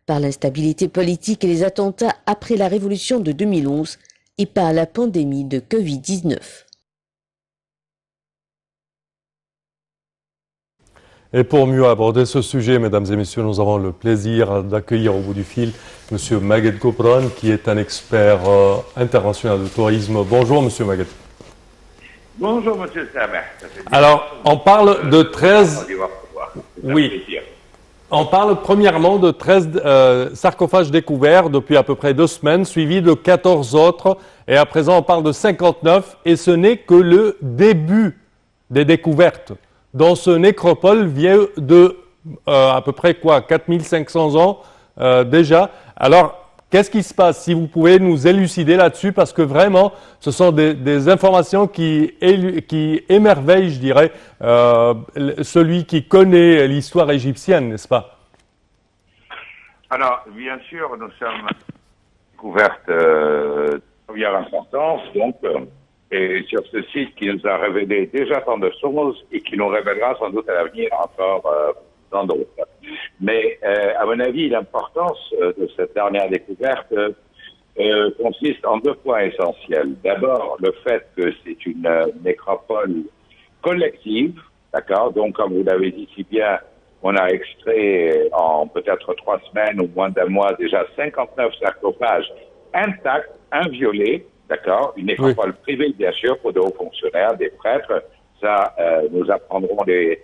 par l'instabilité politique et les attentats après la révolution de 2011 et par la pandémie de Covid-19. Et pour mieux aborder ce sujet, mesdames et messieurs, nous avons le plaisir d'accueillir au bout du fil M. Magued Gobran, qui est un expert international de tourisme. Bonjour, M. Magued. Bonjour, M. Samer. Alors, on parle de 13... Oui. On parle premièrement de 13 sarcophages découverts depuis à peu près 2 semaines, suivis de 14 autres. Et à présent, on parle de 59. Et ce n'est que le début des découvertes. Dans ce nécropole vient de à peu près 4500 ans déjà. Alors, qu'est-ce qui se passe? Si vous pouvez nous élucider là-dessus, parce que vraiment, ce sont des informations qui émerveillent, je dirais, celui qui connaît l'histoire égyptienne, n'est-ce pas? Alors, bien sûr, nous sommes couvertes de première importance, donc, et sur ce site qui nous a révélé déjà tant de choses et qui nous révélera sans doute à l'avenir encore tant d'autres. Mais, à mon avis, l'importance de cette dernière découverte consiste en 2 points essentiels. D'abord, le fait que c'est une nécropole collective, d'accord? Donc, comme vous l'avez dit si bien, on a extrait en peut-être 3 semaines ou moins d'1 mois déjà 59 sarcophages intacts, inviolés, d'accord? Une nécropole privée, bien sûr, pour de hauts fonctionnaires, des prêtres. Ça, nous apprendrons les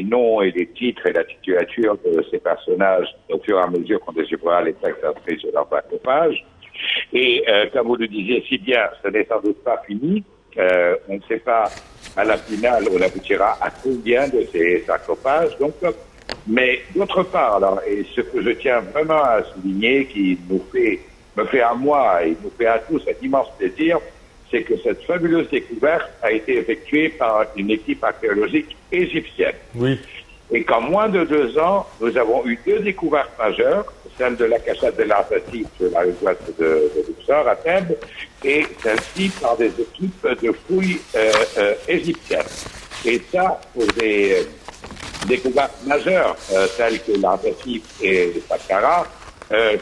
noms et les titres et la titulature de ces personnages au fur et à mesure qu'on découvrira les textes inscrits sur leur sarcophage. Et comme vous le disiez si bien, ce n'est sans doute pas fini. On ne sait pas à la finale on aboutira à combien de ces sarcophages. Donc, mais d'autre part, alors, et ce que je tiens vraiment à souligner, qui me fait à moi et nous fait à tous un immense plaisir, c'est que cette fabuleuse découverte a été effectuée par une équipe archéologique égyptienne. Oui. Et qu'en moins de 2 ans, nous avons eu 2 découvertes majeures, celle de la cachette de l'Artatif sur la rive ouest de Luxor, à Thèbes, et celle-ci par des équipes de fouilles égyptiennes. Et ça, pour des découvertes majeures, telles que l'Artatif et Saqqara,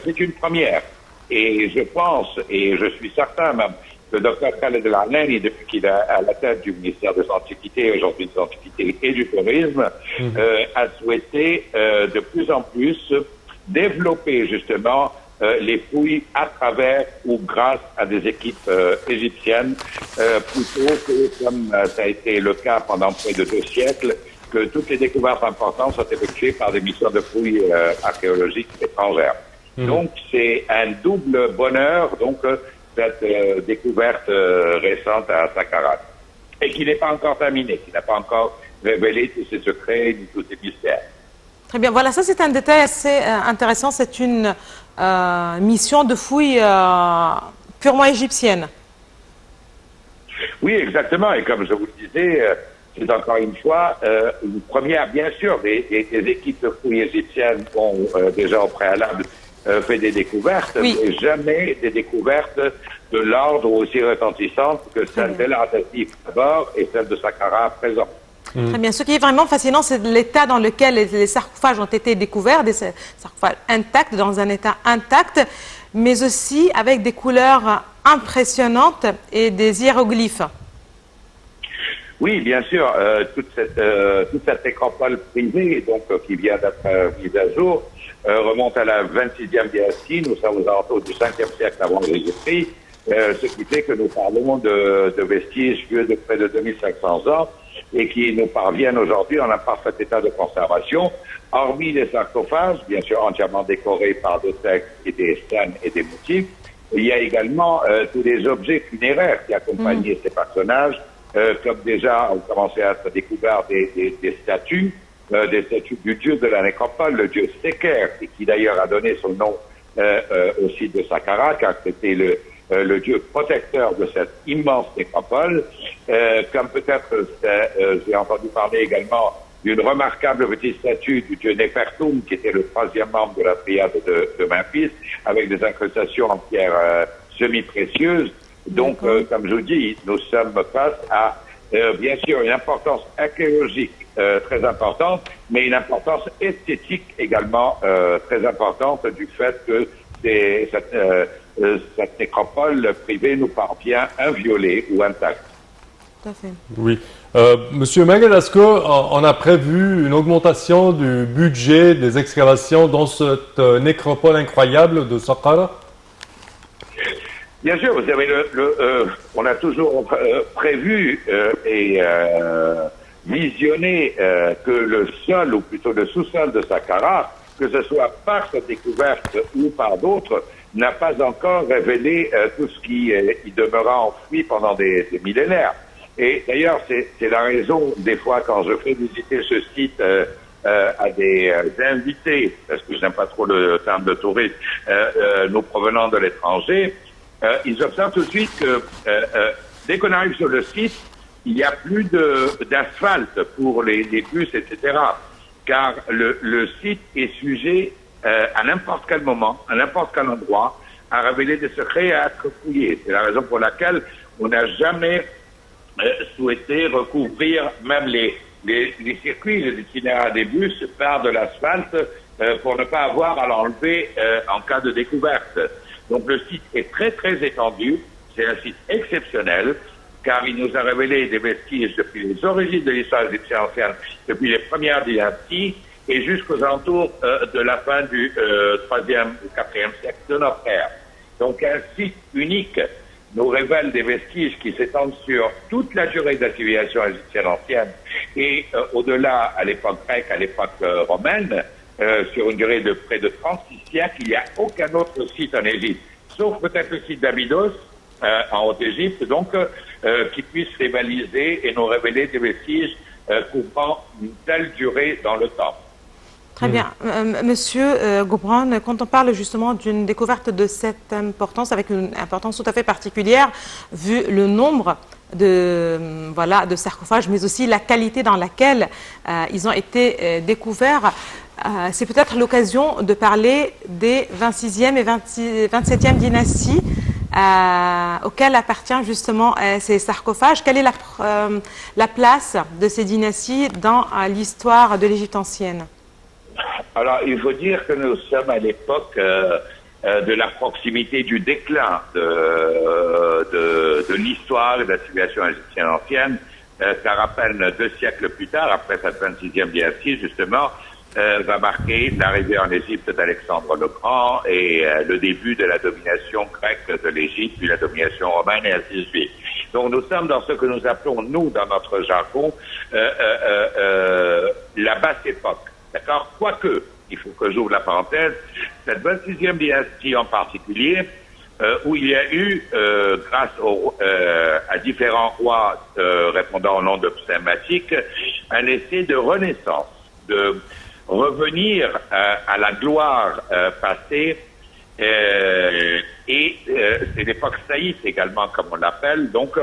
c'est une première. Et je pense, et je suis certain même, que le Dr Khaled El Arnani, depuis qu'il est à la tête du ministère des Antiquités, aujourd'hui des Antiquités et du Tourisme, a souhaité de plus en plus développer justement les fouilles à travers ou grâce à des équipes égyptiennes, plutôt que, comme ça a été le cas pendant près de 2 siècles, que toutes les découvertes importantes sont effectuées par des missions de fouilles archéologiques étrangères. Donc c'est un double bonheur, donc cette découverte récente à Saqqara, et qui n'est pas encore terminée, qui n'a pas encore révélé tous ses secrets ni tous ses mystères. Très bien, voilà, ça c'est un détail assez intéressant, c'est une mission de fouille purement égyptienne. Oui, exactement, et comme je vous le disais, c'est encore une fois une première, bien sûr, des équipes de fouilles égyptiennes ont déjà au préalable fait des découvertes, mais jamais des découvertes de l'ordre aussi retentissantes que celle de l'Artatif d'abord et celle de Saqqara à présent. Très bien. Ce qui est vraiment fascinant, c'est l'état dans lequel les sarcophages ont été découverts, des sarcophages intacts, dans un état intact, mais aussi avec des couleurs impressionnantes et des hiéroglyphes. Oui, bien sûr, toute cette nécropole privée, donc qui vient d'être mise à jour, remonte à la 26e dynastie. Nous sommes aux alentours du 5e siècle avant Jésus-Christ, ce qui fait que nous parlons de vestiges vieux de près de 2500 ans et qui nous parviennent aujourd'hui en un parfait état de conservation, hormis les sarcophages, bien sûr entièrement décorés par des textes et des scènes et des motifs. Il y a également tous les objets funéraires qui accompagnaient ces personnages, comme déjà ont commencé à être découverts des statues du dieu de la nécropole, le dieu Seker, et qui d'ailleurs a donné son nom au site de Saqqara, car c'était le dieu protecteur de cette immense nécropole. Comme peut-être j'ai entendu parler également d'une remarquable petite statue du dieu Nefertum, qui était le 3e membre de la triade de Memphis, avec des incrustations en pierre semi-précieuse. Donc, comme je vous dis, nous sommes face à, bien sûr, une importance archéologique très importante, mais une importance esthétique également très importante du fait que cette nécropole privée nous parvient inviolée ou intacte. Tout à fait. Oui. Monsieur Maged, est-ce qu'on a prévu une augmentation du budget des excavations dans cette nécropole incroyable de Saqqara? Bien sûr, vous avez on a toujours prévu et visionné que le sol, ou plutôt le sous-sol de Saqqara, que ce soit par cette découverte ou par d'autres, n'a pas encore révélé tout ce qui y demeura enfoui pendant des millénaires. Et d'ailleurs, c'est la raison, des fois, quand je fais visiter ce site à des invités, parce que je n'aime pas trop le terme de touristes, nous provenant de l'étranger, ils observent tout de suite que dès qu'on arrive sur le site, il n'y a plus d'asphalte pour les bus, etc. Car le site est sujet à n'importe quel moment, à n'importe quel endroit, à révéler des secrets et à être fouillé. C'est la raison pour laquelle on n'a jamais souhaité recouvrir même les circuits, les itinéraires des bus par de l'asphalte pour ne pas avoir à l'enlever en cas de découverte. Donc le site est très très étendu, c'est un site exceptionnel car il nous a révélé des vestiges depuis les origines de l'histoire égyptienne ancienne, depuis les premières dynasties et jusqu'aux alentours de la fin du 3e ou 4e siècle de notre ère. Donc un site unique nous révèle des vestiges qui s'étendent sur toute la durée de la civilisation égyptienne ancienne et au-delà à l'époque grecque, à l'époque romaine, sur une durée de près de 36 siècles, il n'y a aucun autre site en Égypte, sauf peut-être le site d'Abydos en Haute-Égypte, donc qui puisse rivaliser et nous révéler des vestiges couvrant une telle durée dans le temps. Très bien. Monsieur Gobran, quand on parle justement d'une découverte de cette importance, avec une importance tout à fait particulière, vu le nombre de sarcophages, mais aussi la qualité dans laquelle ils ont été découverts, c'est peut-être l'occasion de parler des 26e et 27e dynasties auxquelles appartiennent justement ces sarcophages. Quelle est la place de ces dynasties dans l'histoire de l'Égypte ancienne? Alors, il faut dire que nous sommes à l'époque de la proximité du déclin de l'histoire et de la civilisation égyptienne ancienne, car à peine 2 siècles plus tard, après cette 26e dynastie, justement, va marquer l'arrivée en Égypte d'Alexandre le Grand et le début de la domination grecque de l'Égypte, puis la domination romaine et ainsi de suite. Donc nous sommes dans ce que nous appelons, nous, dans notre jargon, la basse époque. D'accord? Quoique, il faut que j'ouvre la parenthèse, cette 26e dynastie en particulier, où il y a eu, grâce à différents rois répondant au nom de psammatiques, un essai de renaissance, de revenir à la gloire passée, et c'est l'époque saïte également, comme on l'appelle, donc,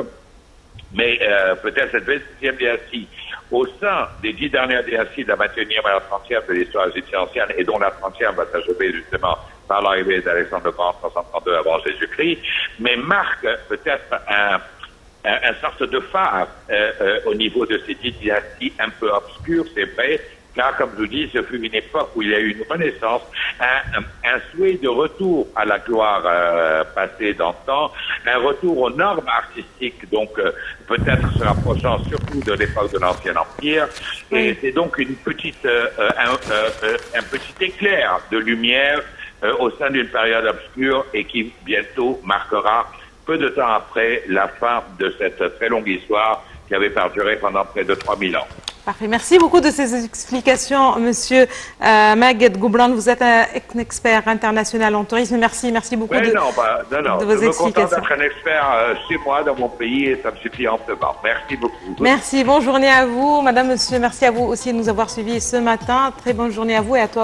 mais peut-être cette 26e dynastie, au sein des 10 dernières dynasties de la 21e et la 30e de l'histoire égyptienne ancienne, et dont la 30e va s'achever justement par l'arrivée d'Alexandre le Grand en 332 avant Jésus-Christ, mais marque peut-être un sorte de phare au niveau de ces 10 dynasties un peu obscures, c'est vrai, car, comme je vous dis, ce fut une époque où il y a eu une renaissance, un souhait de retour à la gloire passée d'antan, un retour aux normes artistiques, donc peut-être se rapprochant surtout de l'époque de l'Ancien Empire. Et c'est donc une petite, un petit éclair de lumière au sein d'une période obscure et qui bientôt marquera, peu de temps après, la fin de cette très longue histoire qui avait perduré pendant près de 3000 ans. Parfait. Merci beaucoup de ces explications, Monsieur Maged Gobran. Vous êtes un expert international en tourisme. Merci beaucoup de vos explications. Je me contente d'être un expert chez moi, dans mon pays, et ça me suffit amplement. Merci beaucoup. Merci. Bonne journée à vous, Madame, Monsieur. Merci à vous aussi de nous avoir suivis ce matin. Très bonne journée à vous et à toi aussi.